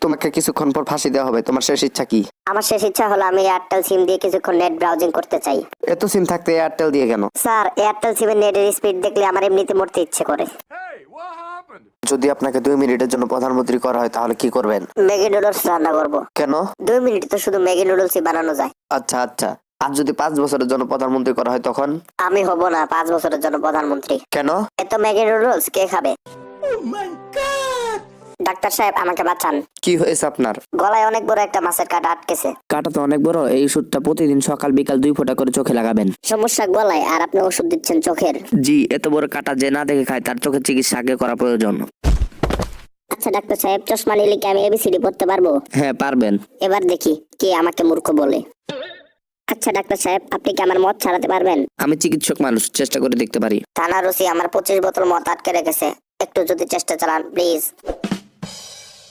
তোমাকে কিছুক্ষণ পর ফাঁসি দেওয়া হবে, তোমার শেষ ইচ্ছা কি? আমার শেষ ইচ্ছা হলো আমি এয়ারটেল সিম দিয়ে কিছুক্ষণ নেট ব্রাউজিং করতে চাই। এত সিম থাকতে এয়ারটেল দিয়ে কেন? স্যার, এয়ারটেল সিমের নেটের স্পিড দেখলে আমার এমনিতে মরতে ইচ্ছে করে। যদি আপনাকে 2 মিনিটের জন্য প্রধানমন্ত্রী করা হয় তাহলে কি করবেন? ম্যাগি নুডলস রান্না করবো। কেন? 2 মিনিট তো শুধু ম্যাগি নুডলসই বানানো যায়। আচ্ছা আচ্ছা, আর যদি 5 বছরের জন্য প্রধানমন্ত্রী করা হয় তখন? আমি হব না 5 বছরের জন্য প্রধানমন্ত্রী। কেন? এত ম্যাগি নুডলস কে খাবে? ডাক্তার সাহেব, আমাকে বাঁচান। কি হয়েছে আপনার? গলায় অনেক বড় একটা মাছের কাঁটা আটকেছে। কাটা তো অনেক বড়, এই ওষুধটা প্রতিদিন সকাল বিকাল 2 ফোঁটা করে চোখে লাগাবেন। সমস্যা গলায়, আর আপনি ওষুধ দিচ্ছেন চোখের? জি, এত বড় কাটা যে না দেখে খায় তার চোখের চিকিৎসা আগে করা প্রয়োজন। আচ্ছা ডাক্তার সাহেব, চশমা নিলে কি আমি এবিসিডি পড়তে পারবো? হ্যাঁ পারবেন। এবার দেখি কে আমাকে মূর্খ বলে। আচ্ছা ডাক্তার সাহেব, আপনি কি আমার মদ ছাড়াতে পারবেন? আমি চিকিৎসক মানুষ, চেষ্টা করে দেখতে পারি। থানার ওসি আমার 25 বোতল মদ আটকে রেখেছে, একটু যদি চেষ্টা চালান প্লিজ।